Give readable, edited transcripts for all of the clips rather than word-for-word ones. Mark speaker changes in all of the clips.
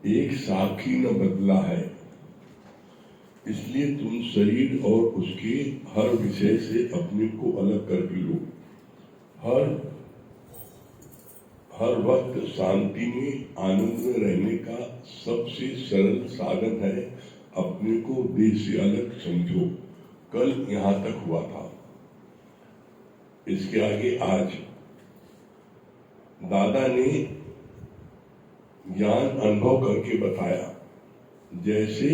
Speaker 1: एक साखी न बदला है, इसलिए तुम शरीर और उसके हर विषय से अपने को अलग कर लो। हर वक्त शांति में आनंद में रहने का सबसे सरल साधन है अपने को देह से अलग समझो। कल यहाँ तक हुआ था, इसके आगे आज दादा ने ज्ञान अनुभव करके बताया। जैसे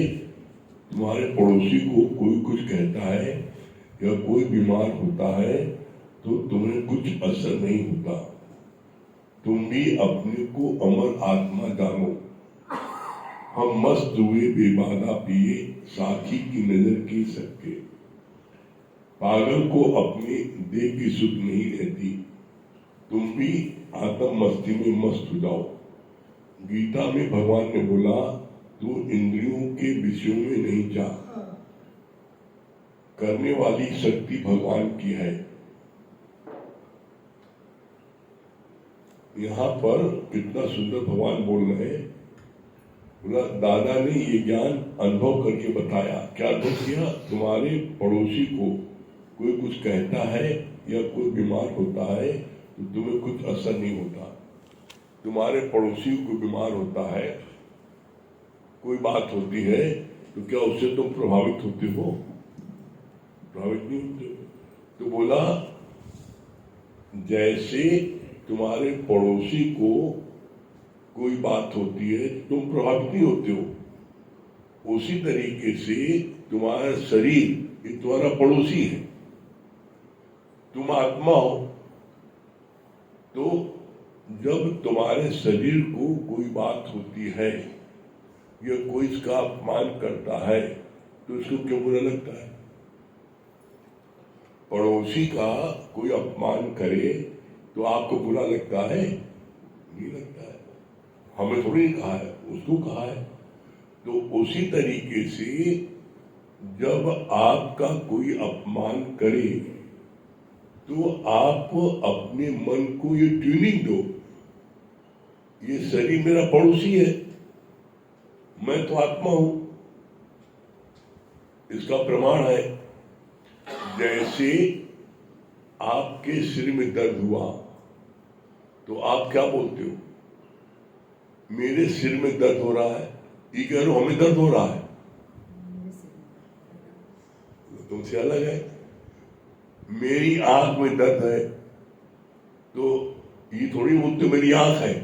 Speaker 1: तुम्हारे पड़ोसी को कोई कुछ कहता है या कोई बीमार होता है तो तुम्हें कुछ असर नहीं होता। तुम भी अपने को अमर आत्मा जानो। हम मस्त हुए बेबादा पिए, साखी की नजर की सबके। पागल को अपने देह की सुख नहीं रहती। तुम भी आत्म मस्ती में मस्त हो जाओ। गीता में भगवान ने बोला, तू इंद्रियों के विषयों में नहीं जा। करने वाली शक्ति भगवान की है। यहाँ पर कितना सुंदर भगवान बोल रहे हैं। बोला दादा ने ये ज्ञान अनुभव करके बताया। क्या अनुभव किया? तुम्हारे पड़ोसी को कोई कुछ कहता है या कोई बीमार होता है तो तुम्हें कुछ असर नहीं होता। तुम्हारे पड़ोसी को बीमार होता है, कोई बात होती है तो क्या उससे तुम प्रभावित होते हो? प्रभावित नहीं होते। तो बोला जैसे तुम्हारे पड़ोसी को कोई बात होती है तुम प्रभावित नहीं होते हो, उसी तरीके से तुम्हारा शरीर ये तुम्हारा पड़ोसी है। तुम आत्मा हो, तो जब तुम्हारे शरीर को कोई बात होती है या कोई इसका अपमान करता है तो इसको क्यों बुरा लगता है? पड़ोसी का कोई अपमान करे तो आपको बुरा लगता है? नहीं लगता है। हमें थोड़ी कहा है, उसको कहा है। तो उसी तरीके से जब आपका कोई अपमान करे तो आप अपने मन को ये ट्यूनिंग दो, ये शरीर मेरा पड़ोसी है, मैं तो आत्मा हूं। इसका प्रमाण है, जैसे आपके सिर में दर्द हुआ तो आप क्या बोलते हो? मेरे सिर में दर्द हो रहा है। ये कह रहे हो हमें दर्द हो रहा है, तुमसे अलग है। मेरी आंख में दर्द है तो ये थोड़ी बोलते मेरी आंख है।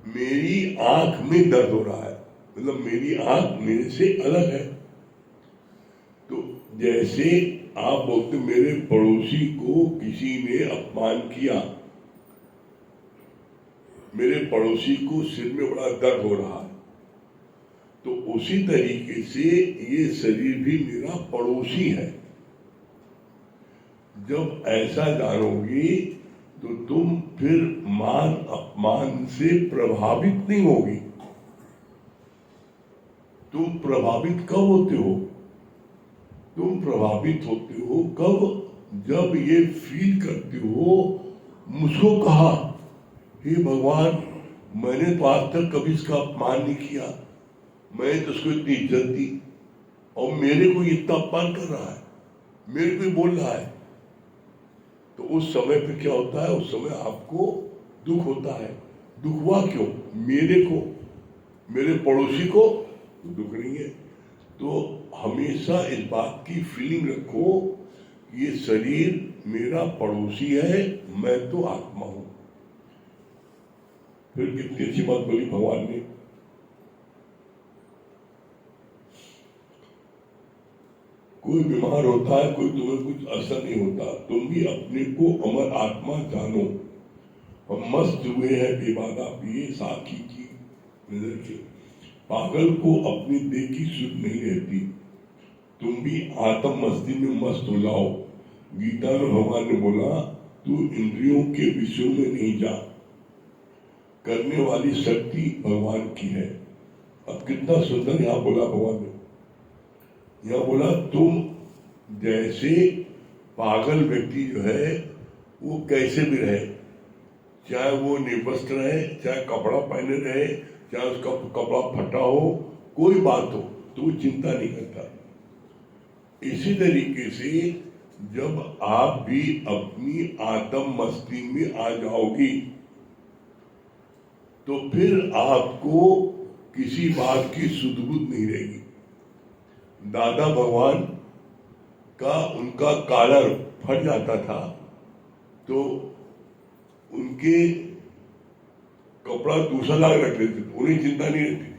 Speaker 1: मेरी आंख में दर्द हो रहा है मतलब मेरी आंख मेरे से अलग है। तो जैसे आप बोलते मेरे पड़ोसी को किसी ने अपमान किया, मेरे पड़ोसी को सिर में बड़ा दर्द हो रहा है, तो उसी तरीके से ये शरीर भी मेरा पड़ोसी है। जब ऐसा जानोगी तो तुम फिर मान अपमान से प्रभावित नहीं होगी। तुम प्रभावित कब होते हो? तुम प्रभावित होते हो कब? जब ये फील करते हो, मुझको कहा, हे भगवान मैंने तो आज तक कभी इसका अपमान नहीं किया, मैंने तो उसको इतनी इज्जत दी और मेरे को इतना अपमान कर रहा है, मेरे को बोल रहा है। तो उस समय पे क्या होता है? उस समय आपको दुख होता है। दुख हुआ क्यों? मेरे को, मेरे पड़ोसी को दुख नहीं है। तो हमेशा इस बात की फीलिंग रखो, ये शरीर मेरा पड़ोसी है, मैं तो आत्मा हूं। फिर कितनी अच्छी बात बोली भगवान ने। कोई बीमार होता है, कोई तुम्हें कुछ असर नहीं होता। तुम भी अपने को अमर आत्मा जानो। हम मस्त हुए हैं बेबादा पिए, साखी की नजर के। पागल को अपनी देह की सुध नहीं रहती। तुम भी आत्म मस्ती में मस्त हो जाओ। गीता में भगवान ने बोला, तू इंद्रियों के विषयों में नहीं जा। करने वाली शक्ति भगवान की है। अब कितना सुंदर यहाँ बोला भगवान ने। यह बोला तुम जैसे पागल व्यक्ति जो है वो कैसे भी रहे, चाहे वो निर्वस्त्र रहे, चाहे कपड़ा पहने रहे, चाहे उसका कपड़ा फटा हो, कोई बात हो तो वो चिंता नहीं करता। इसी तरीके से जब आप भी अपनी आत्म मस्ती में आ जाओगी तो फिर आपको किसी बात की सुध-बुध नहीं रहेगी। दादा भगवान का उनका कॉलर फट जाता था तो उनके कपड़ा दूसरा लाग रख लेते थे, उन्हें चिंता नहीं रहती थी।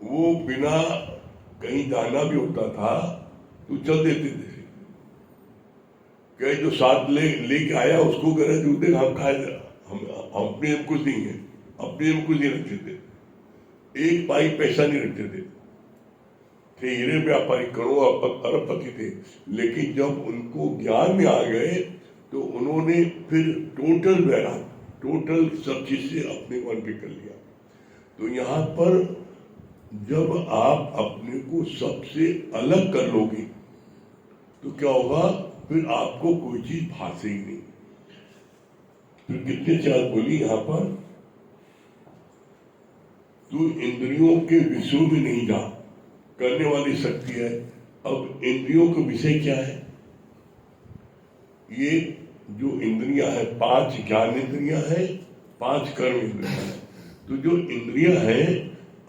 Speaker 1: वो बिना कहीं जाना भी होता था तो चल देते थे। कहीं जो साथ लेके आया उसको करे जूते हम खाए, हम अपने में कुछ नहीं है, अपने में कुछ नहीं रखते थे, एक पाई पैसा नहीं रखते थे हीरे व्यापारी करोड़ों अरबपति थे। लेकिन जब उनको ज्ञान में आ गए तो उन्होंने फिर टोटल सब चीज से अपने को अनपिक कर लिया। तो यहाँ पर जब आप अपने को सबसे अलग कर लोगे तो क्या होगा, फिर आपको कोई चीज भासेगी नहीं। फिर कितने चार बोली यहाँ पर, तू इंद्रियों के विषयों में नहीं जा, करने वाली शक्ति है। अब इंद्रियों का विषय क्या है? ये जो इंद्रियां है, 5 ज्ञान इंद्रियां है, 5 कर्म इंद्रियां है। तो जो इंद्रियां है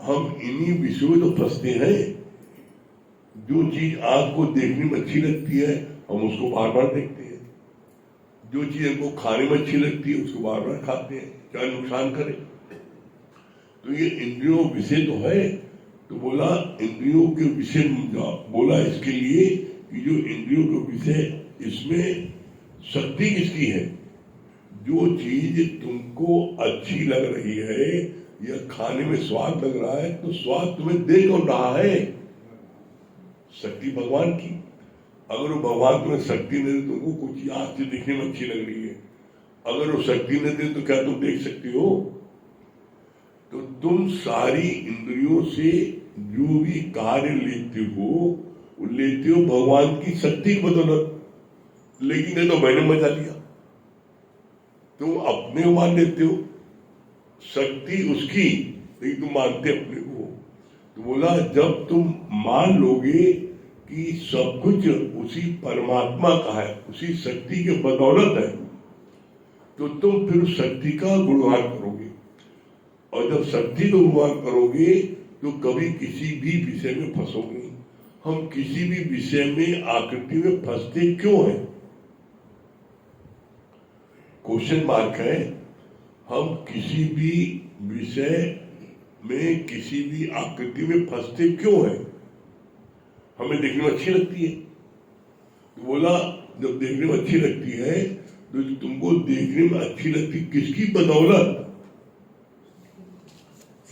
Speaker 1: हम इन्हीं विषयों में तो फंसते हैं। जो चीज आपको देखने में अच्छी लगती है हम उसको बार बार देखते हैं, जो चीज हमको खाने में अच्छी लगती है उसको बार बार खाते हैं, चाहे नुकसान करे। तो ये इंद्रियों विषय तो है। तो बोला इंद्रियों के विषय बोला इसके लिए कि जो इंद्रियों के विषय, इसमें शक्ति किसकी है? जो चीज तुमको अच्छी लग रही है या खाने में स्वाद लग रहा है तो स्वाद तुम्हें दे कौन रहा है? शक्ति भगवान की। अगर वो भगवान तुम्हें शक्ति नहीं दे, तुमको कुछ आंख से दिखने में अच्छी लग रही है, अगर वो शक्ति नहीं दे तो क्या तुम देख सकती हो? तो तुम सारी इंद्रियों से जो भी कार्य लेते हो भगवान की शक्ति की बदौलत। लेकिन ये तो मैंने मजा लिया, तुम अपने को मान लेते हो, शक्ति उसकी लेकिन तुम मानते अपने को। तो बोला जब तुम मान लोगे कि सब कुछ उसी परमात्मा का है, उसी शक्ति के बदौलत है, तो तुम फिर शक्ति का गुणगान करोगे। और जब शक्ति को गुणगान करोगे तो कभी किसी भी विषय में फंसोगे। हम किसी भी विषय में आकृति में फंसते क्यों हैं? क्वेश्चन मार्क है। हम किसी भी विषय में किसी भी आकृति में फंसते क्यों हैं? हमें देखने में अच्छी लगती है। तो बोला जब देखने में अच्छी लगती है तो तुमको देखने में अच्छी लगती किसकी बदौलत?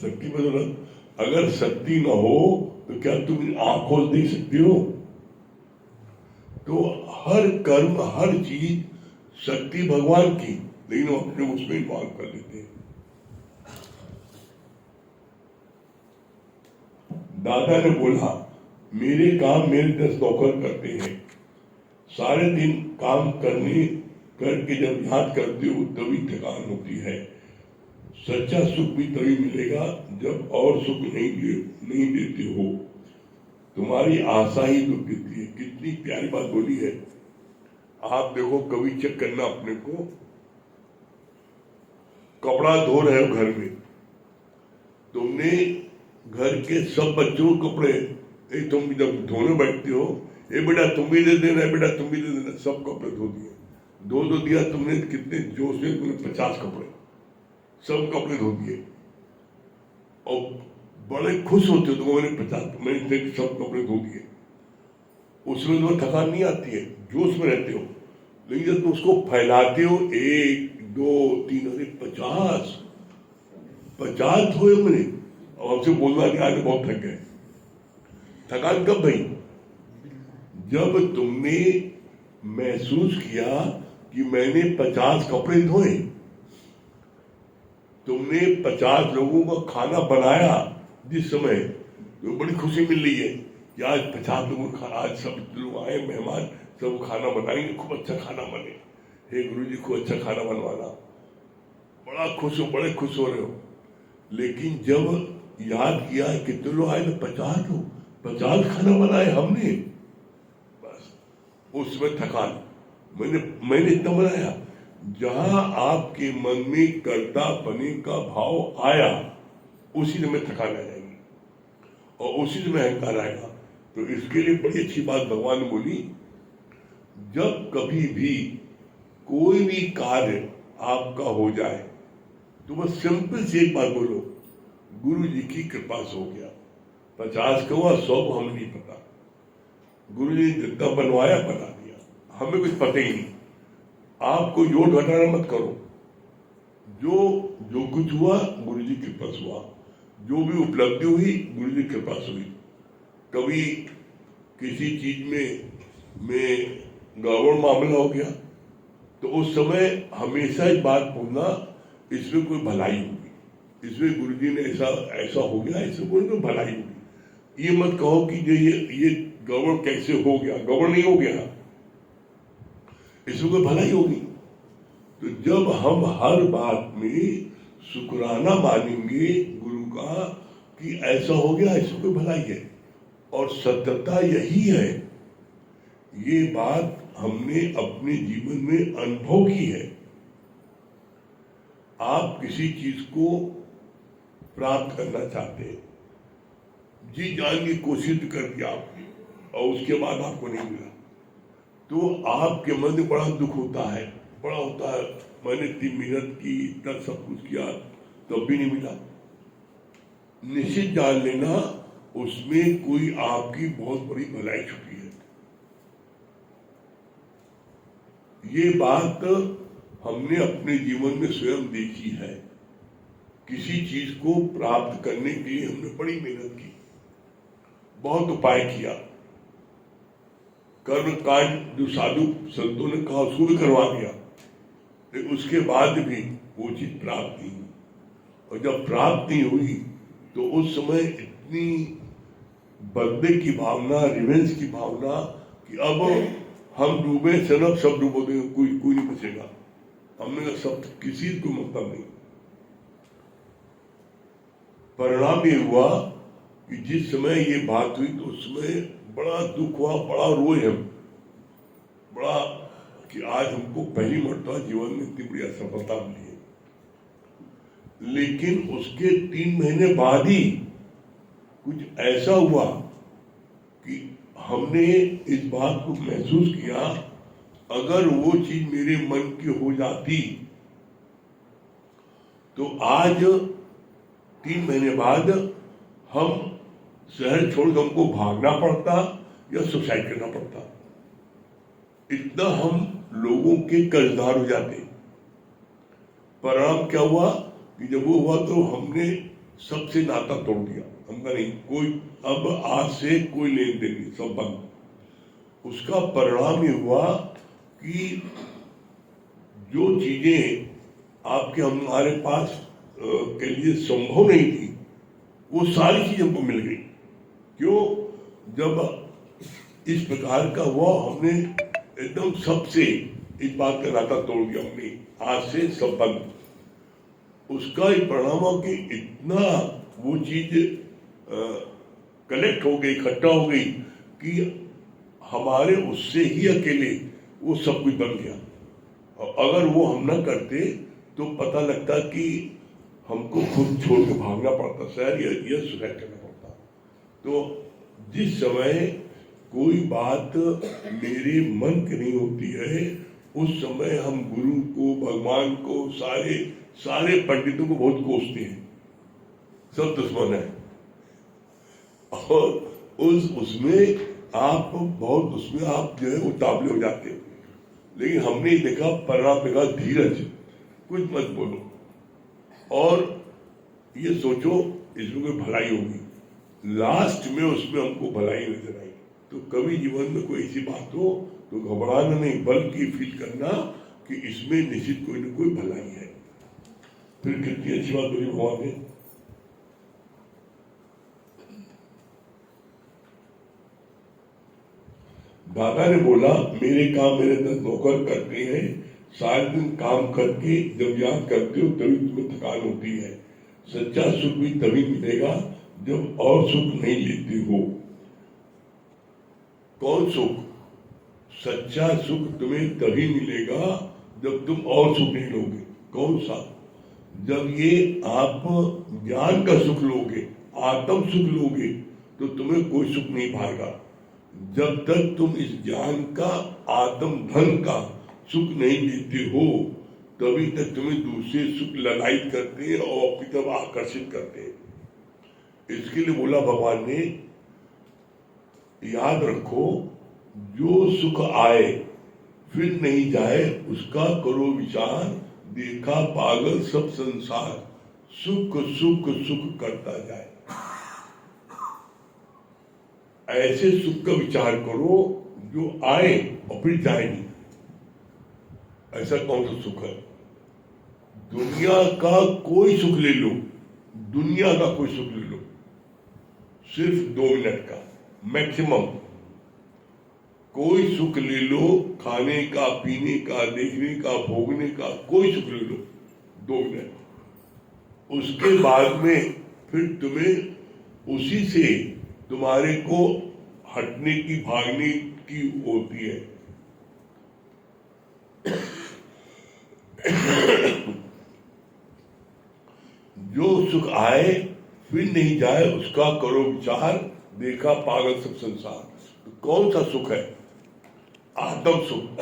Speaker 1: शक्ति बदौलत। अगर शक्ति न हो तो क्या तुम आंखों से देख सकते हो? तो हर कर्म हर चीज शक्ति भगवान की, लेकिन वो अपने उसमें इन्वॉल्व कर लेते हैं। दादा ने बोला मेरे काम मेरे 10 नौकर करते हैं, सारे दिन काम करके जब याद करते हो तभी थकान होती है। सच्चा सुख भी तभी मिलेगा जब और सुख नहीं देते हो। तुम्हारी आशा ही दुख देती है। कितनी प्यारी बात बोली है। आप देखो, कभी चेक करना अपने को, कपड़ा धो रहे हो घर में, तुमने घर के सब बच्चों को कपड़े, तुम जब धोने बैठते हो, बेटा तुम भी दे देना, बेटा तुम भी दे देना, सब कपड़े धो दिए। धो दिया तुमने, कितने जोश से तुमने 50 कपड़े, सब कपड़े धो दिए और बड़े खुश होते हो, तो मैंने सब कपड़े धो दिए। उसमें तुम्हें थकान नहीं आती है, जोश में रहते हो। लेकिन जब तुम उसको फैलाते हो 1 2 3, अरे 50 धोए मैंने, और हमसे बोलना कि आज बहुत थक गए। थकान कब भाई? जब तुमने महसूस किया कि मैंने 50 कपड़े धोए, तुमने 50 लोगों का खाना बनाया, जिस समय तो बड़ी खुशी मिल रही है कि आज 50 लोगों का, आज सब लोग आए मेहमान, सब खाना बनाएंगे, खूब अच्छा खाना बने। हे गुरु जी खूब अच्छा खाना बनवाना। बड़ा खुश हो, बड़े खुश हो रहे हो। लेकिन जब याद किया कितने लोग आए तो 50 लोग, 50 खाना बनाए हमने, बस उसमें थकान। मैंने इतना बनाया, जहां आपके मन में कर्तापने का भाव आया उसी समय थकान आ जाएगी और उसी समय अहंकार आएगा। तो इसके लिए बड़ी अच्छी बात भगवान ने बोली, जब कभी भी कोई भी कार्य आपका हो जाए तो बस सिंपल से एक बात बोलो, गुरु जी की कृपा से हो गया। 50 का हुआ, 100 को हमें नहीं पता, गुरु जी ने जितना बनवाया बना दिया, हमें कुछ पता ही नहीं। आप कोई जोड़ घटाना मत करो, जो कुछ हुआ गुरु जी की कृपा से हुआ, जो भी उपलब्धि हुई गुरु जी की कृपा से हुई। कभी किसी चीज में गड़बड़ मामला हो गया तो उस समय हमेशा एक बात बोलना, इसमें कोई भलाई होगी, इसमें गुरुजी ने ऐसा हो गया, इसमें कोई तो भलाई होगी। ये मत कहो कि ये गड़बड़ कैसे हो गया, गड़बड़ नहीं हो गया, इसमें कोई भलाई होगी। तो जब हम हर बात में शुक्राना मानेंगे गुरु का कि ऐसा हो गया, इसमें कोई भलाई है और सत्यता यही है, ये बात हमने अपने जीवन में अनुभव की है। आप किसी चीज को प्राप्त करना चाहते हैं, जी जान की कोशिश कर दी आपने और उसके बाद आपको नहीं मिला, तो आपके मन में बड़ा दुख होता है, बड़ा होता है, मैंने इतनी मेहनत की, इतना सब कुछ किया, तब भी नहीं मिला। निश्चित जान लेना उसमें कोई आपकी बहुत बड़ी भलाई छुपी है। ये बात हमने अपने जीवन में स्वयं देखी है। किसी चीज को प्राप्त करने के लिए हमने बड़ी मेहनत की, बहुत उपाय किया, कर्म कांड जो साधु संतों ने कहा उसको भी करवा दिया, लेकिन उसके बाद भी वो चीज प्राप्त नहीं हुई। और जब प्राप्त नहीं हुई तो उस समय इतनी बदले की भावना, रिवेंज की भावना कि अब हम डूबे, सब डूबो देंगे, कोई नहीं बचेगा। हमने कहा सब, किसी को मतलब नहीं। परिणाम ये हुआ कि जिस समय ये बात हुई तो उसमें बड़ा दुख हुआ, बड़ा रोए हम, बड़ा कि आज हमको पहली मरतबा जीवन में इतनी बड़ी असफलता मिली है। लेकिन उसके 3 महीने बाद ही कुछ ऐसा हुआ कि हमने इस बात को महसूस किया, अगर वो चीज मेरे मन की हो जाती तो आज 3 महीने बाद हम शहर छोड़ हमको भागना पड़ता या सुसाइड करना पड़ता। इतना हम लोगों के कर्जदार हो जाते। परिणाम क्या हुआ कि जब वो हुआ तो हमने सबसे नाता तोड़ दिया। हमका नहीं, कोई अब आज से कोई लेन देन नहीं, सब बंद। उसका परिणाम ये हुआ कि जो चीजें आपके हमारे पास के लिए संभव नहीं थी, वो सारी चीज हमको मिल गई। क्यों? जब इस प्रकार का हुआ, हमने एकदम सबसे इस बात का नाता तोड़ दिया, हमने आज से सब बंद। उसका एक परिणाम हो कि इतना वो चीज कलेक्ट हो गई, इकट्ठा हो गई कि हमारे उससे ही अकेले वो सब कुछ बन गया। और अगर वो हम ना करते तो पता लगता कि हमको खुद छोड़ के भागना पड़ता शहर या सुसाइड करना पड़ता। तो जिस समय कोई बात मेरे मन की नहीं होती है, उस समय हम गुरु को, भगवान को, सारे पंडितों को बहुत कोसते हैं, सब दुश्मन है। और उसमें आप बहुत, उसमें आप जो है उतावले हो जाते हो। लेकिन हमने देखा, परिणाम देखा, धीरज, कुछ मत बोलो और ये सोचो इसमें कोई भलाई होगी। लास्ट में उसमें हमको भलाई नजर आई। तो कभी जीवन में कोई ऐसी बात हो तो घबराना नहीं, बल्कि फील करना कि इसमें निश्चित कोई न कोई भलाई है। फिर कितनी अच्छी बात बोली भगवान ने। दादा ने बोला, मेरे काम मेरे 10 नौकर करते हैं, सारे दिन काम करके जब याद करते हो तभी तुम्हें थकान होती है। सच्चा सुख भी तभी मिलेगा जब और सुख नहीं लेते हो। कौन सुख? सच्चा सुख तुम्हें तभी मिलेगा जब तुम और सुख नहीं लोगे। कौन सा? जब ये आप ज्ञान का सुख लोगे, आत्म सुख लोगे, तो तुम्हें कोई सुख नहीं भाएगा। जब तक तुम इस ज्ञान का, आत्म धन का सुख नहीं लेते हो, तभी तक तुम्हें दूसरे सुख ललायित करते हैं और अपनी तरफ आकर्षित करते हैं। इसके लिए बोला भगवान ने, याद रखो, जो सुख आए फिर नहीं जाए उसका करो विचार, देखा पागल सब संसार, सुख सुख सुख करता जाए। ऐसे सुख का विचार करो जो आए और फिर जाए नहीं। ऐसा कौन सा सुख है? दुनिया का कोई सुख ले लो, दुनिया का कोई सुख ले लो, सिर्फ 2 मिनट का मैक्सिमम। कोई सुख ले लो, खाने का, पीने का, देखने का, भोगने का, कोई सुख ले लो 2 मिनट। उसके बाद में फिर तुम्हें उसी से तुम्हारे को हटने की, भागने की होती है। जो सुख आए फिर नहीं जाए उसका करो विचार, देखा पागल सब संसार। तो कौन सा सुख है? आत्म सुख।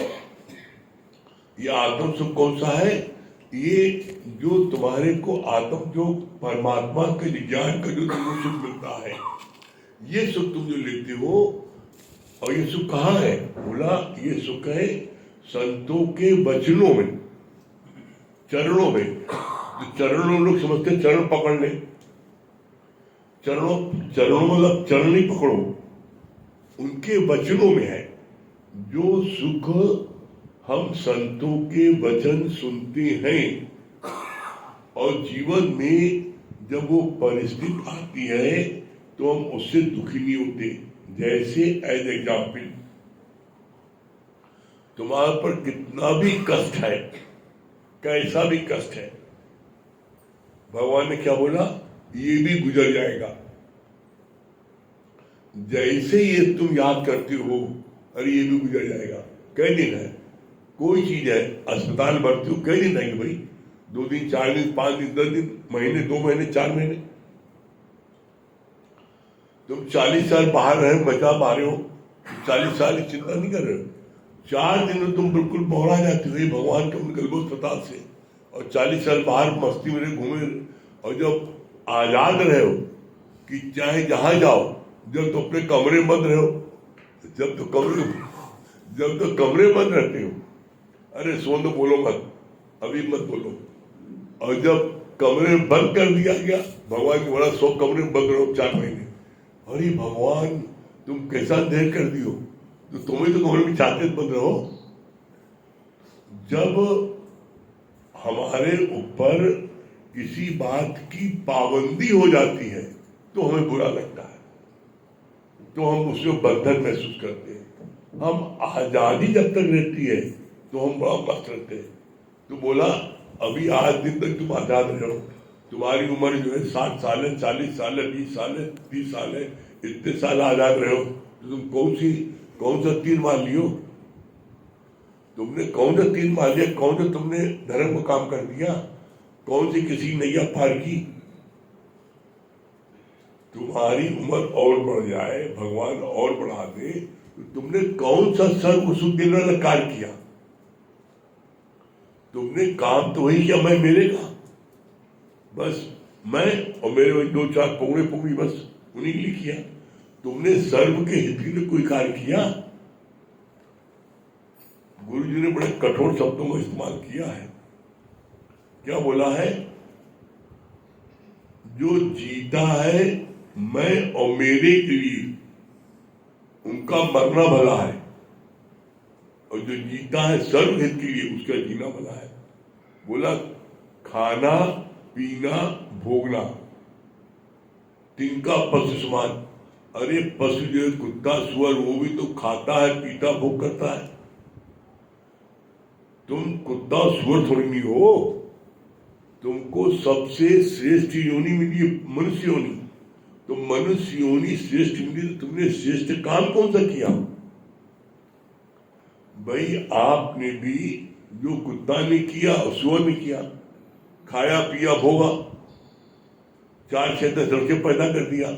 Speaker 1: ये आत्म सुख कौन सा है? ये जो तुम्हारे को आत्म, जो परमात्मा के ज्ञान का जो तुमको सुख मिलता है, ये सुख तुम जो लेते हो। और ये सुख कहाँ है? बोला ये सुख है संतों के वचनों में, चरणों में। तो चरणों लोग समझते चरण पकड़ ले, चरणों मतलब चरण नहीं पकड़ो, उनके वचनों में है। जो सुख हम संतों के वचन सुनते हैं और जीवन में जब वो परिस्थिति आती है तो हम उससे दुखी नहीं होते। जैसे एज एग्जाम्पल, तुम्हारे पर कितना भी कष्ट है, कैसा भी कष्ट है, भगवान ने क्या बोला? ये भी गुजर जाएगा। जैसे ये तुम याद करते हो, अरे ये भी गुजर जाएगा। कई दिन है, कोई चीज है, अस्पताल भर्ती हो, कई दिन आएंगे भाई, 2 दिन, 4 दिन, 5 दिन, 10 दिन, महीने, 2 महीने, 4 महीने। तुम 40 साल बाहर रहे, बचा पा रहे हो, 40 साल की चिंता नहीं कर रहे हो। 4 दिन में तुम बिल्कुल बौरा जाते हो भगवान के निकल अस्पताल से, और 40 साल बाहर मस्ती में घूमे। और जब आजाद रहे हो कि चाहे जहां जाओ, जब तो अपने कमरे में बंद रहे हो, जब तो कमरे बंद रहते हो, अरे सोन तो बोलो मत, अभी मत बोलो। और जब कमरे में बंद कर दिया गया, भगवान की बोला 100 कमरे में बंद रहो 4 महीने। अरे भगवान तुम कैसा देर कर दियो, तो तुम्हें तो कमरे में चाहते बंद रहो। जब हमारे ऊपर किसी बात की पाबंदी हो जाती है तो हमें बुरा लगता है, तो हम उसमें बंधन महसूस करते हैं। हम आजादी जब तक रहती है तो हम बड़ा मस्त रहते हैं। तो बोला अभी आज दिन तक तुम आजाद रहो, तुम्हारी उम्र जो है 60 साल है, 40 साल है, 20 साल है, 30 साल है, इतने साल आजाद रहो, तो तुम कौन सा तीर मान लियो? तुमने कौन सा तीर मान लिया? कौन सा तुमने धर्म का काम कर दिया? कौन सी किसी नैया पार की? तुम्हारी उम्र और बढ़ जाए, भगवान और बढ़ा दे, तो तुमने कौन सा सर्व सुख देने वाला कार्य किया? तुमने काम तो वही किया, मैं मेरे का, बस मैं और मेरे वही 2-4 पुंगड़ी बस उन्हीं के लिए किया। तुमने सर्व के हित के लिए कोई कार्य किया? गुरु जी ने बड़े कठोर शब्दों का इस्तेमाल किया है। क्या बोला है? जो जीता है मैं और मेरे के लिए, उनका मरना भला है, और जो जीता है सर्वहित के लिए, उसका जीना भला है। बोला खाना पीना भोगना तिनका पशु समान। अरे पशु जो है, कुत्ता सुअर, वो भी तो खाता है, पीता, भोग करता है। तुम कुत्ता सुअर थोड़ी नहीं हो। तुमको सबसे श्रेष्ठ योनि मिली है, मनुष्य योनि। तो मनुष्य योनि श्रेष्ठ मिली तो तुमने श्रेष्ठ काम कौन सा किया? भाई आपने भी जो कुत्ता ने किया और सुअर ने किया, खाया पिया भोगा, 4 6 10 लड़के पैदा कर दिया,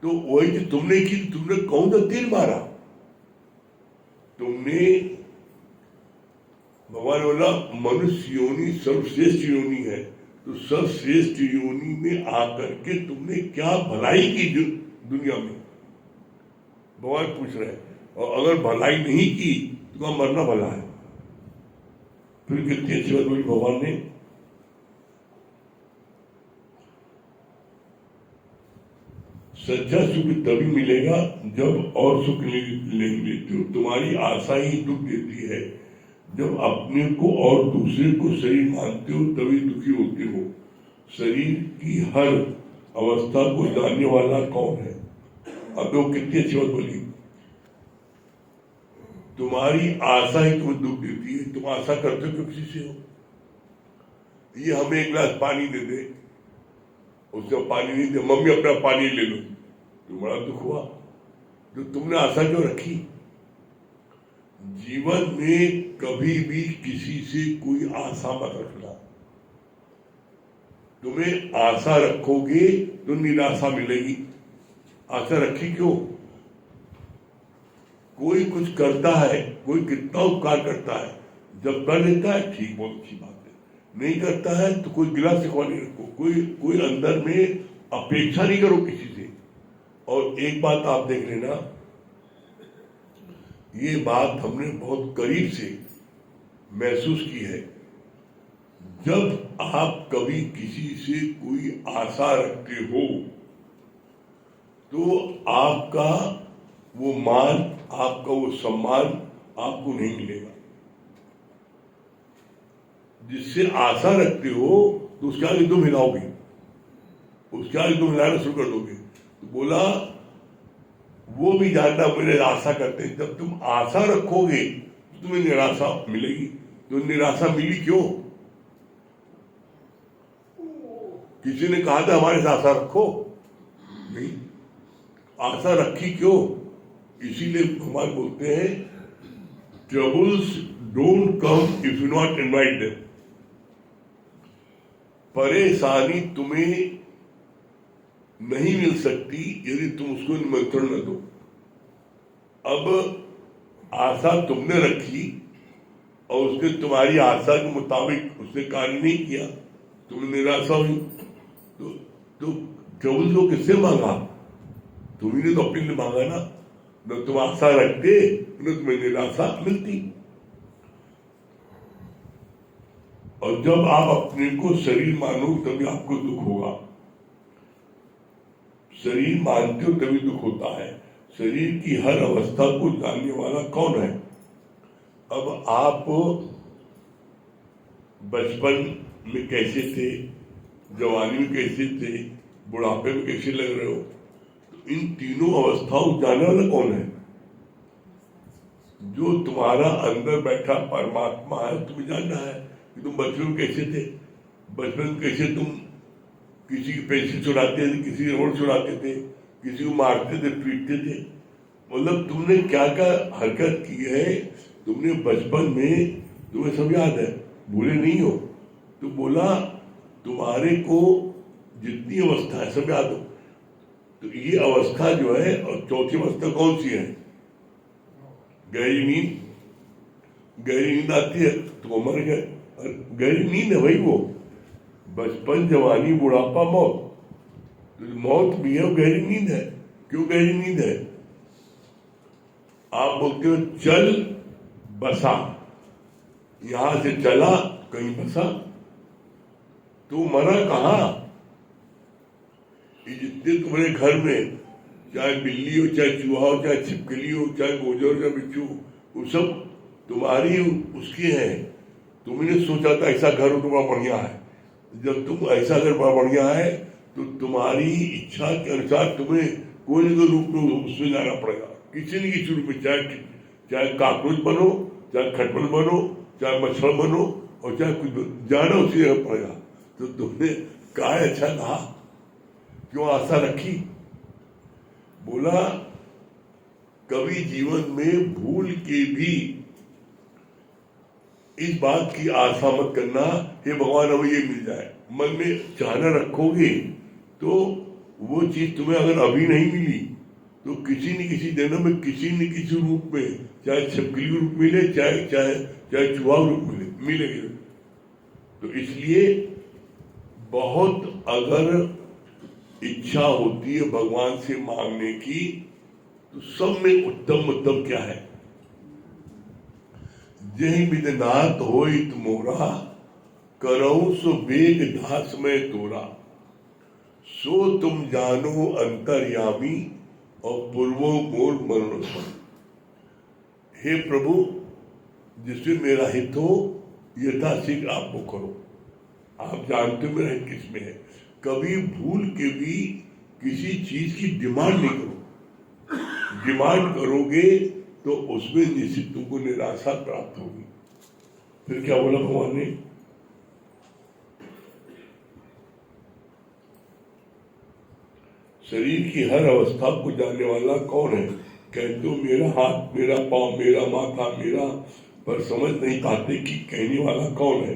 Speaker 1: तो वही जो तुमने की, तुमने कौन सा तीर मारा? तुमने, भगवान बोला मनुष्य योनि सर्वश्रेष्ठ योनि है, तो सर्वश्रेष्ठ योनि में आकर के तुमने क्या भलाई की दुनिया में? भगवान पूछ रहे हैं। और अगर भलाई नहीं की तो मरना भला है। फिर कितनी अच्छी बात बोली भगवान ने, सच्चा सुख तभी मिलेगा जब और सुख लेते हो। तुम्हारी आशा ही दुख देती है। जब अपने को और दूसरे को शरीर मानते हो तभी दुखी होते हो। शरीर की हर अवस्था को जानने वाला कौन है? अब वो कितनी अच्छी बात बोली, तुम्हारी आशा ही तुम्हें दुख देती है। तुम आशा करते हो किसी से हो, ये हमें एक गिलास पानी दे दे, उससे पानी नहीं दे, मम्मी अपना पानी ले लो, तो बड़ा दुख हुआ। तो तुमने आशा क्यों रखी? जीवन में कभी भी किसी से कोई आशा मत रखना। तुम्हें आशा रखोगे तो निराशा मिलेगी। आशा रखी क्यों? कोई कुछ करता है, कोई कितना उपकार करता है, जब कर लेता है ठीक, बहुत अच्छी बात है, नहीं करता है तो कोई गिला शिकवा नहीं रखो, कोई अंदर में अपेक्षा नहीं करो किसी से। और एक बात आप देख लेना, ये बात हमने बहुत करीब से महसूस की है। जब आप कभी किसी से कोई आशा रखते हो तो आपका वो मान, आपका वो सम्मान आपको नहीं मिलेगा। जिससे आशा रखते हो तो उसके आगे तुम हिलाओगे, उसके आगे तुम हिलाना शुरू कर दोगे। तो बोला वो भी जानना मेरे आशा करते हैं। जब तुम आशा रखोगे तो तुम्हें निराशा मिलेगी। तो निराशा मिली क्यों? किसी ने कहा था हमारे से आशा रखो? नहीं। आशा रखी क्यों? इसीलिए भगवान बोलते हैं troubles don't come if you not invite them. परेशानी तुम्हें नहीं मिल सकती यदि तुम उसको निमंत्रण न दो। अब आशा तुमने रखी और उसने तुम्हारी आशा के मुताबिक उसने कार्य नहीं किया, तुम निराशा हुई। तो ट्रबल को किससे मांगा? तुम्ही ने तो अपने लिए मांगा ना। न तुम आशा रखते न तुम्हें निराशा मिलती। और जब आप अपने को शरीर मानो तभी आपको दुख होगा। शरीर मानते हो तभी दुख होता है। शरीर की हर अवस्था को जानने वाला कौन है? अब आप बचपन में कैसे थे, जवानी में कैसे थे, बुढ़ापे में कैसे लग रहे हो, तो इन तीनों अवस्थाओं जानने वाला कौन है? जो तुम्हारा अंदर बैठा परमात्मा है, तुम्हें जानना है कि तुम बचपन में कैसे थे। बचपन में कैसे तुम किसी की पेंसिल चुराते थे, किसी की रबड़ चुराते थे, किसी को मारते थे, पीटते थे। मतलब तुमने क्या क्या हरकत की है तुमने बचपन में, तुम्हें सब याद है, भूले नहीं हो। तो बोला तुम्हारे को जितनी अवस्था है सब याद हो। तो ये अवस्था जो है, और चौथी अवस्था कौन सी है? गहरी नींद। गहरी नींद आती है तो मर गए। गहरी नींद है भाई वो, बचपन, जवानी, बुढ़ापा, मौत। तो मौत भी है, गहरी नींद है। क्यों गहरी नींद है? आप बोलते हो चल बसा, यहां से चला कहीं बसा, तो मरा कहां? ये जितने तुम्हारे घर में, चाहे बिल्ली हो, चाहे चूहा हो, चाहे छिपकली हो, चाहे गोजर हो, चाहे बिच्छू, वो सब तुम्हारी उसकी है। तुमने सोचा था ऐसा घर हो तो बड़ा बढ़िया है। जब तुम ऐसा घर बड़ा बढ़िया है तो तुम्हारी इच्छा के अनुसार तुम्हें कोई न कोई रूप में उसमें जाना पड़ेगा, किसी न किसी रूप में। चाहे काकरोच बनो, चाहे खटमल बनो, चाहे मच्छर बनो और चाहे कुछ जाना उसी जगह पड़ेगा। तो तुमने काय अच्छा कहा, क्यों आशा रखी? बोला कभी जीवन में भूल के भी इस बात की आशा मत करना हे भगवान हमें ये मिल जाए। मन में चाहना रखोगे तो वो चीज तुम्हें अगर अभी नहीं मिली तो किसी न किसी जन्म में किसी न किसी रूप में, चाहे छिपकली रूप मिले, चाहे चाहे चाहे चूहा रूप मिलेगी। तो इसलिए बहुत अगर इच्छा होती है भगवान से मांगने की तो सब में उत्तम क्या है, जय विदनाथ होइत मोरा करऊ सो बेग दास में तोरा, सो तुम जानो अंतर्यामी और पूर्वो मोर मनोरथ। हे प्रभु, जिसमें मेरा हित हो यथाशीघ्र आप वो करो। आप जानते हो मेरा हित किसमें है। कभी भूल के भी किसी चीज की डिमांड नहीं करो। डिमांड करोगे तो उसमें निश्चित तुमको निराशा प्राप्त होगी। फिर क्या बोला भगवान ने? शरीर की हर अवस्था को जानने वाला कौन है? कहते हो मेरा हाथ, मेरा पांव, मेरा माथा, मेरा, पर समझ नहीं पाते कि कहने वाला कौन है।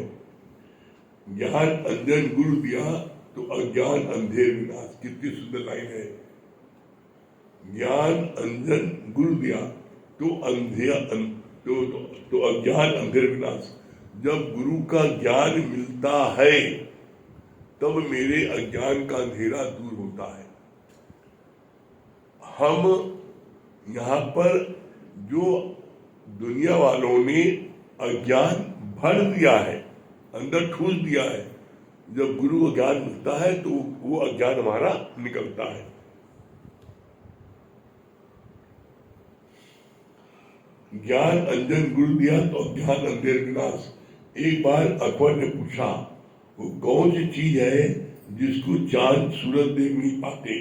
Speaker 1: ज्ञान अंजन गुरु दिया तो अज्ञान अंधेर विनाश। कितनी सुंदर लाइन है। ज्ञान अंजन गुरु दिया तो तो अज्ञान अंधेर विनाश। जब गुरु का ज्ञान मिलता है तब मेरे अज्ञान का अंधेरा दूर होता है। हम यहाँ पर जो दुनिया वालों ने अज्ञान भर दिया है, अंदर ठूस दिया है, जब गुरु को ज्ञान मिलता है तो वो अज्ञान हमारा निकलता है। ज्ञान अंजन गुरु दिया तो अज्ञान अंधेर विनाश। एक बार अकबर ने पूछा वो कौन सी चीज है जिसको चांद सूरज देख नहीं पाते?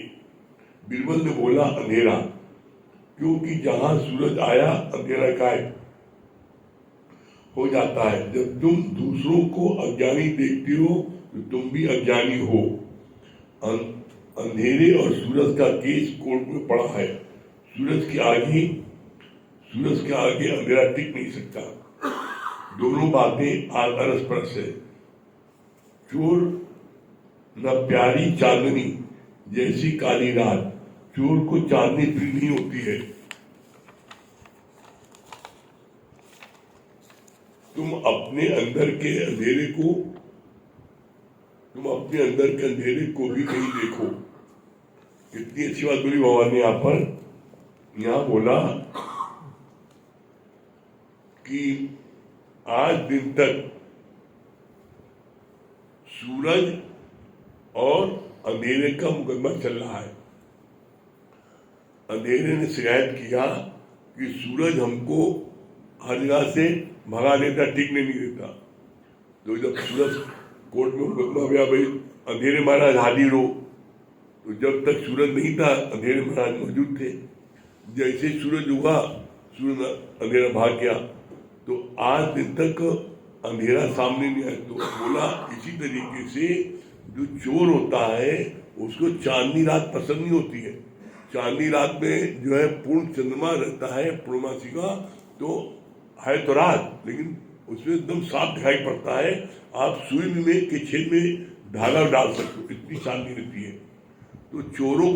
Speaker 1: बीरबल ने बोला अंधेरा, क्योंकि जहां सूरज आया अंधेरा गायब हो जाता है। जब तुम दूसरों को अज्ञानी देखते हो तो तुम भी अज्ञानी हो। अंधेरे और सूरज का केस कोर्ट में पड़ा है। सूरज के आगे अंधेरा टिक नहीं सकता। दोनों बातें परस्पर है। चोर न प्यारी चांदनी जैसी काली रात, चोर को चांदनी प्रिय नहीं होती है। तुम अपने अंदर के अंधेरे को भी कहीं देखो। कितनी अच्छी बात बोली भगवान ने यहाँ बोला कि आज दिन तक सूरज और अंधेरे का मुकदमा चल रहा है। अंधेरे ने शिकायत किया कि सूरज हमको हर जगह से भगा देता, टिकने नहीं देता। तो जब सूरज कोर्ट में मुकदमा गया, भाई अंधेरे महाराज हाजिर हो, तो जब तक सूरज नहीं था अंधेरे महाराज मौजूद थे। जैसे सूरज उगा सूरज अंधेरा भाग गया। तो आज दिन तक अंधेरा सामने नहीं आया। तो बोला इसी तरीके से जो चोर होता है उसको चांदनी रात पसंद नहीं होती है। चांदनी रात में जो है पूर्ण चंद्रमा रहता है पूर्णमासी का, तो है तो रात लेकिन उसमें एकदम साफ दिखाई पड़ता है। आप सुई में के छेद में धागा डाल सकते हो, इतनी चांदनी रहती है। तो चोरों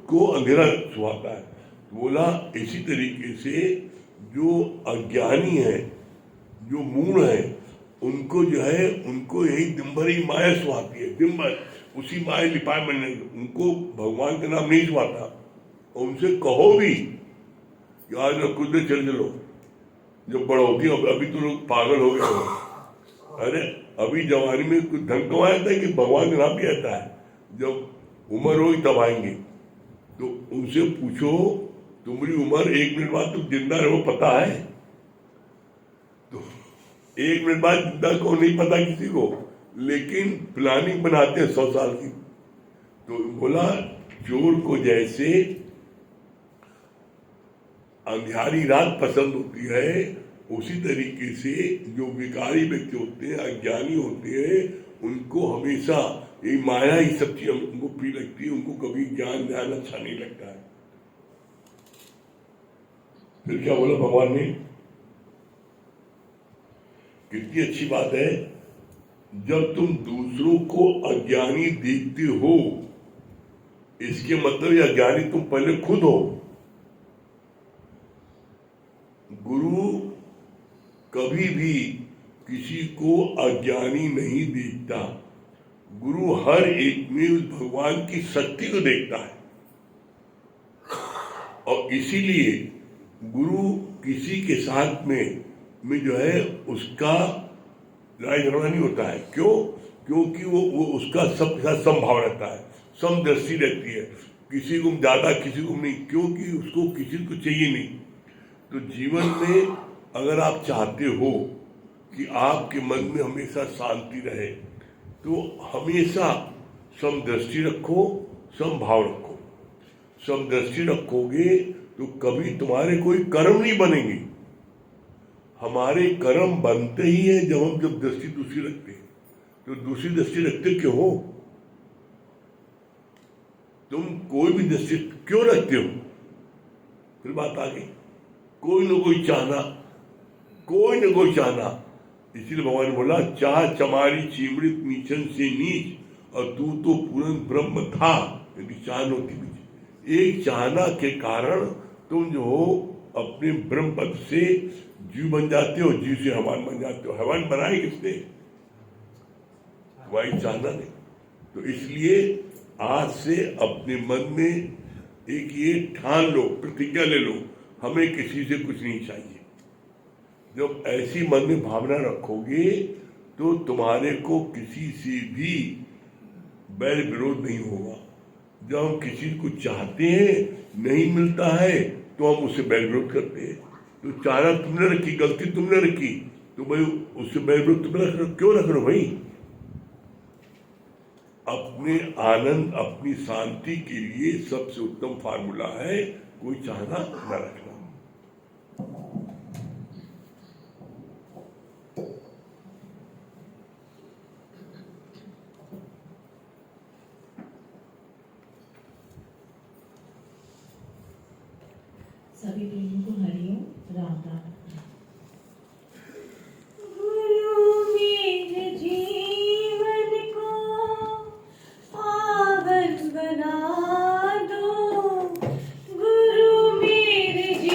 Speaker 1: को अंधेरा सुहाता है। बोला इसी तरीके से जो अज्ञानी है, जो मूढ़ है, उनको जो है उनको यही दिम्बरी माया सुहाती है। दिम्बर उसी माया लिपाए बनने, उनको भगवान का नाम नहीं सुहाता। और उनसे कहो भी कि आज ना कुछ देर चलो, जब बड़ा होती है अभी तो लोग पागल हो गए हो। अरे अभी जवानी में कुछ ढंग कमाया था कि भगवान का नाम भी आता है। जब उम्र होगी तब आएंगे। तो उनसे पूछो तुम्हारी उम्र 1 मिनट बाद तुम जिंदा रहो पता है? तो 1 मिनट बाद जिंदा को नहीं पता किसी को, लेकिन प्लानिंग बनाते हैं 100 साल की। तो बोला चोर को जैसे अंधियारी रात पसंद होती है, उसी तरीके से जो विकारी व्यक्ति होते हैं, अज्ञानी होते हैं, उनको हमेशा ये माया ही सब चीज उनको प्रिय लगती है, उनको कभी ज्ञान ध्यान अच्छा नहीं लगता है। फिर क्या बोला भगवान ने, कितनी अच्छी बात है, जब तुम दूसरों को अज्ञानी देखते हो, इसके मतलब ये अज्ञानी तुम पहले खुद हो। गुरु कभी भी किसी को अज्ञानी नहीं देखता, गुरु हर एक में उस भगवान की शक्ति को देखता है। और इसीलिए गुरु किसी के साथ में जो है उसका लड़ाई झगड़ा नहीं होता है। क्यों? क्योंकि वो उसका सबके साथ समभाव रहता है, समदृष्टि रहती है, किसी को ज्यादा किसी को नहीं, क्योंकि उसको किसी को चाहिए नहीं। तो जीवन में अगर आप चाहते हो कि आपके मन में हमेशा शांति रहे, तो हमेशा समदृष्टि रखो, समभाव रखो। समदृष्टि रखोगे तो कभी तुम्हारे कोई कर्म नहीं बनेंगे। हमारे कर्म बनते ही है जब दृष्टि दूसरी रखते हैं। तो दूसरी दृष्टि रखते क्यों हो? तुम कोई भी दृष्टि क्यों रखते हो? फिर बात आ गई, कोई न कोई चाहना, कोई न कोई चाहना। इसीलिए भगवान ने बोला, चाह चमारी चिमड़ित नीचन से नीच, और तू तो पूर्ण ब्रह्म था। यदि चाहन होती भी, एक चाहना के कारण तुम जो हो अपने ब्रह्म पद से जीव बन जाते हो, जीव से हैवान बन जाते हो। हैवान बनाए किसने? तुम्हारी चाहना ने। तो इसलिए आज से अपने मन में एक ये ठान लो, प्रतिज्ञा ले लो, हमें किसी से कुछ नहीं चाहिए। जब ऐसी मन में भावना रखोगे तो तुम्हारे को किसी से भी बैर विरोध नहीं होगा। जब हम किसी को चाहते हैं, नहीं मिलता है, तो हम उससे बैर विरोध करते हैं। तो चाहना तुमने रखी, गलती तुमने रखी, तो भाई उससे बैर विरोध तुम रख रहे हो। क्यों रख रहे हो भाई? अपने आनंद, अपनी शांति के लिए सबसे उत्तम फार्मूला है कोई चाहना न रखना।
Speaker 2: सभी प्रेमियों को हरिओम, राम राम।
Speaker 3: पावन बना दो, गुरु मेरे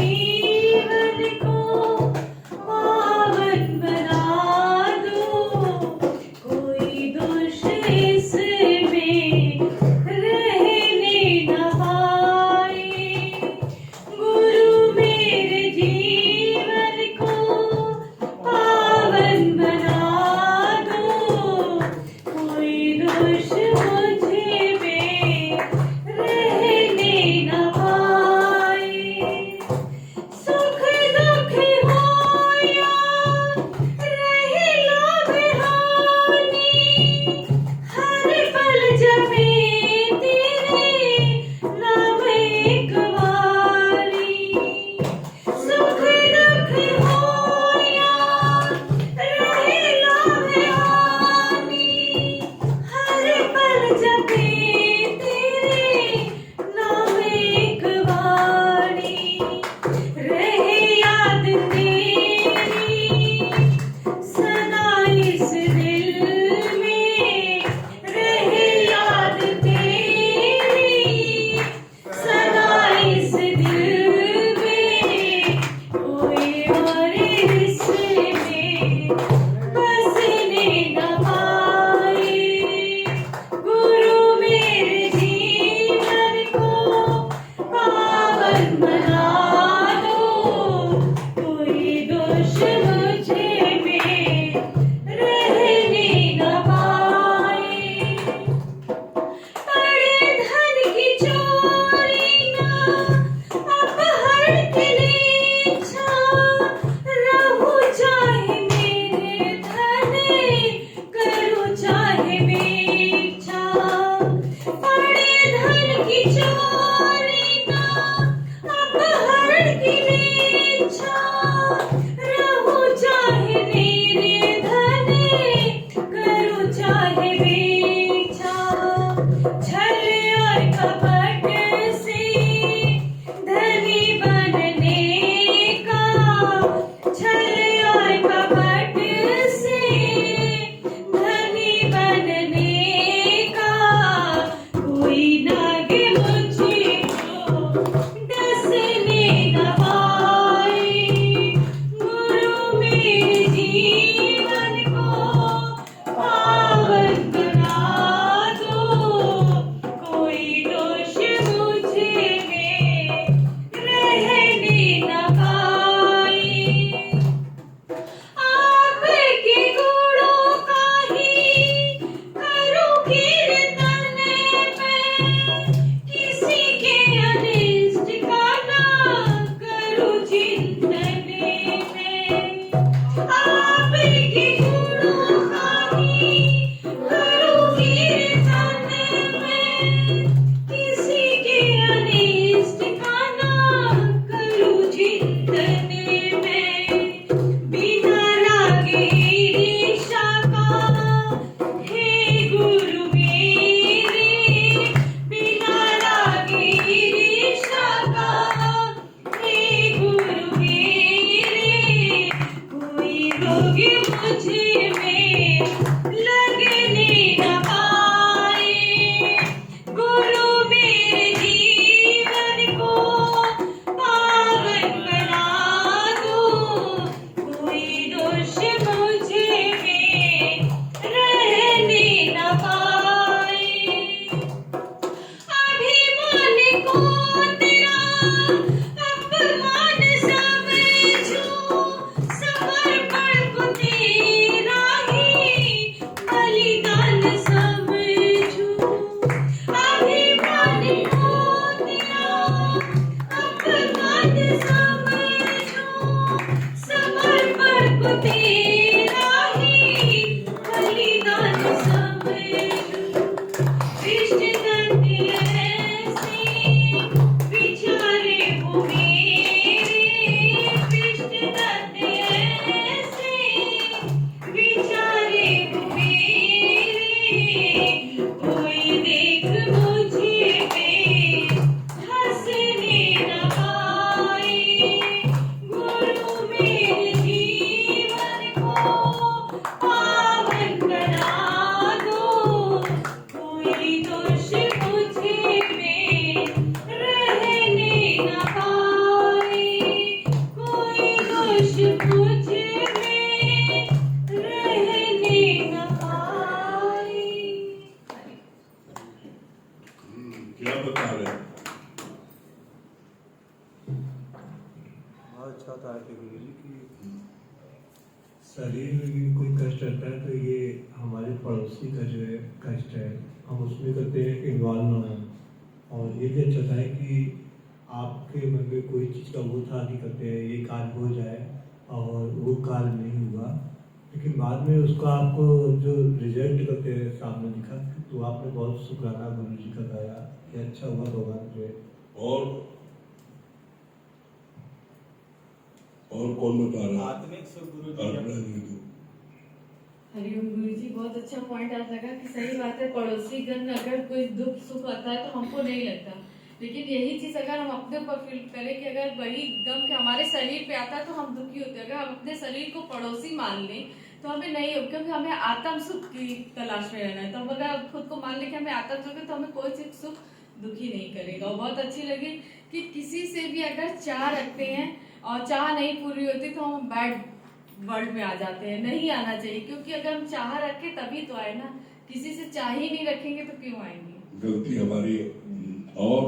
Speaker 2: समझूं, अभिमान हो तेरा अपमान समझूं, समर्पण को तेरा ही बलिदान समझूं। दृष्टांत ऐसे विचारे वो मेरे, दृष्टांत ऐसे विचारे वो मेरे, कोई देख मुझे में हंसने न पाए। गुरु मेरे जीवन को पावन बना दो, कोई दोष मुझे में रहने न पाए, कोई दोष मुझे में रहने न पाए।
Speaker 1: क्या बता रहे हैं?
Speaker 3: बहुत अच्छा था कि गुरु जी की शरीर में भी कोई कष्ट रहता है तो ये हमारे पड़ोसी का जो है कष्ट है, हम उसमें करते हैं इन्वॉल्व ना हों। और ये भी अच्छा था कि आपके मन में कोई चीज़ का वो था कि करते हैं ये कार्य हो जाए और वो कार्य नहीं हुआ, लेकिन बाद में उसका आपको जो रिजल्ट करते हैं सामने दिखा तो आपने बहुत शुक्राना गुरु जी का गाया कि अच्छा हुआ भगवान जो है।
Speaker 1: और कौन बता रहा है?
Speaker 4: आत्मिक सुख गुरु जी
Speaker 1: अपना नहीं तो।
Speaker 2: हरिओम गुरु जी, बहुत अच्छा पॉइंट आप लगा कि सही बात है, पड़ोसी गण अगर कोई दुख सुख आता है तो हमको नहीं लगता, लेकिन यही चीज अगर हम अपने ऊपर फील करें कि अगर वही गम के हमारे शरीर पे आता है तो हम दुखी होते हैं। अगर हम अपने शरीर को पड़ोसी मान लें तो हमें नहीं हो, क्योंकि हमें आत्म सुख की तलाश में रहना है। तो हम अगर खुद को मान लें कि हमें आत्म सुख है तो हमें कोई चीज सुख दुखी नहीं करेगा। और बहुत अच्छी लगी कि किसी से भी अगर चाह रखते हैं और चाह नहीं पूरी होती तो हम बैड वर्ल्ड में आ जाते हैं, नहीं आना चाहिए, क्योंकि अगर हम चाह रखें तभी तो आए ना, किसी से चाह ही नहीं रखेंगे तो क्यों आएंगे।
Speaker 1: गलती हमारी है। और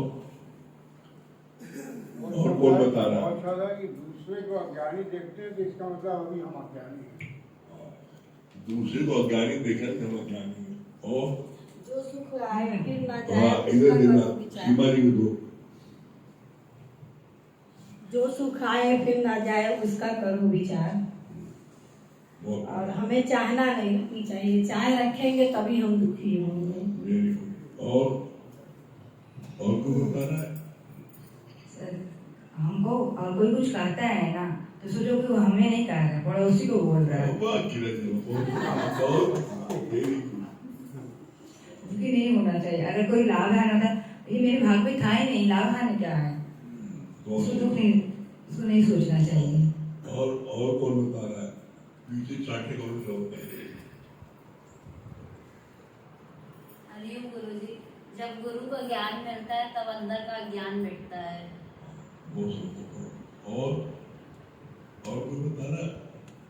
Speaker 1: कौन बता रहा है?
Speaker 5: बहुत अच्छा था कि दूसरे को अज्ञानी देखते हैं तो इसका मतलब अभी हम अज्ञानी हैं।
Speaker 1: दूसरे को अज्ञानी देखा तो हम अज्ञानी हैं। और
Speaker 6: जो सुख आए फिर ना
Speaker 1: हाँ,
Speaker 6: जाए
Speaker 1: इधर
Speaker 6: उसका
Speaker 1: देना
Speaker 6: करो विचार।
Speaker 1: सीमा जी को दो।
Speaker 6: जो सुख आए फिर ना जाए उसका करो विचार।
Speaker 1: बहुत
Speaker 6: और हमें चाहना नहीं चाहिए, चाहे रखेंगे तभी हम दुखी होंगे।
Speaker 1: Very good. और कोई बता रहा है?
Speaker 7: सर, हमको और कोई कुछ कहता है ना तो सोचो कि वो हमें नहीं कह रहा है, पड़ोसी को बोल रहा है।
Speaker 1: वाह, किरण जी, बहुत वेरी गुड।
Speaker 7: दुखी नहीं होना चाहिए। अगर कोई लाभ है ना था ये मेरे भाग में था ही नहीं, लाभ है क्या है, उसको नहीं सोचना चाहिए।
Speaker 1: और कौन बता रहा है? पीछे चाटे कौन सा होता है?
Speaker 8: हरिओम गुरु जी, जब गुरु का ज्ञान मिलता है तब अंदर का ज्ञान मिटता है।
Speaker 1: बहुत सुंदर। और कोई बता रहा है?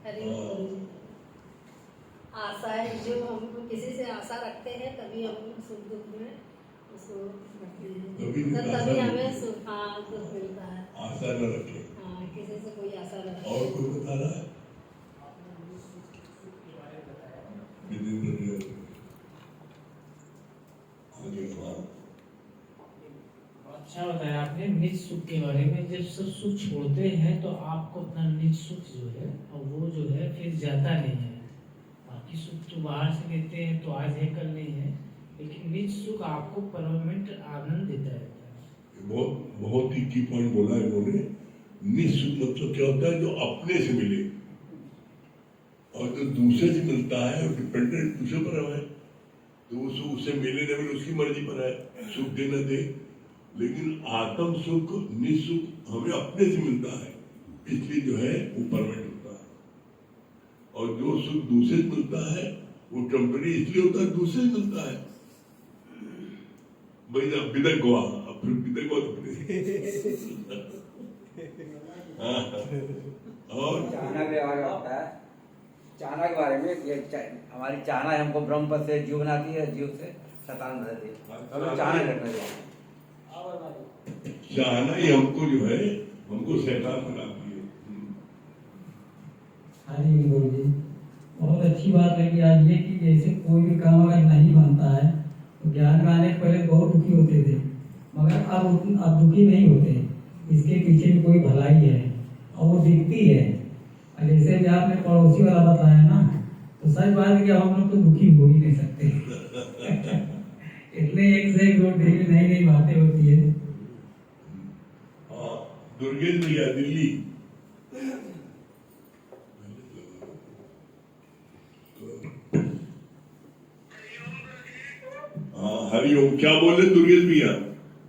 Speaker 6: हरिओम गुरु जी। आशा है, जो हम किसी से आशा रखते हैं तभी हम सुख दुख में उसको रखते हैं, तभी हमें सुख दुख मिलता है।
Speaker 1: आशा न रखे।
Speaker 6: हाँ, किसी से कोई आशा रखे।
Speaker 1: और कोई बता रहा है? विजेंद्र जी, आगे सवाल।
Speaker 9: अच्छा बताया आपने निज सुख के बारे में। जब सब सुख छोड़ते हैं तो आपको अपना निज सुख जो है और वो जो है फिर जाता नहीं है। बाकी सुख तो बाहर से लेते हैं तो आज है कल नहीं है, लेकिन निज सुख आपको परमानेंट आनंद देता रहता है।
Speaker 1: बहुत ही की पॉइंट बोला है इन्होंने। निःसुख मतलब क्या होता है? जो अपने से मिले, और जो दूसरे से मिलता है डिपेंडेंट दूसरे पर है, तो वो सुख उससे मिले न मिले उसकी मर्जी पर है, सुख दे न दे। लेकिन आत्म सुख निःसुख हमें अपने से मिलता है, इसलिए जो है वो परमानेंट होता है। और जो सुख दूसरे से मिलता है वो टेम्पररी इसलिए होता है, दूसरे से मिलता है। भाई जब विदक हुआ, अब फिर विदक हुआ और
Speaker 4: चाहना के बारे में होता है। चाहना के बारे में हमारी चाहना है हमको ब्रह्म पद से जीव बनाती है, जीव से शैतान बनाती है। हमें चाहना करना चाहिए।
Speaker 1: चाहना ही हमको जो है हमको शैतान बनाती है।
Speaker 10: हरि गुरु जी, बहुत अच्छी बात लगी आज ये कि जैसे कोई भी काम अगर नहीं बनता है तो ज्ञान में आने के पहले बहुत दुखी होते थे, मगर अब दुखी नहीं होते। इसके पीछे भी कोई भलाई है और वो दिखती है। और जैसे भी आपने पड़ोसी वाला बताया ना, तो सच बात है कि हम लोग तो दुखी हो ही नहीं सकते। इतने एक से एक रोज डेली नई नई बातें होती है।
Speaker 1: दुर्गेश भैया दिल्ली। हाँ हरिओम, क्या बोले दुर्गेश भैया?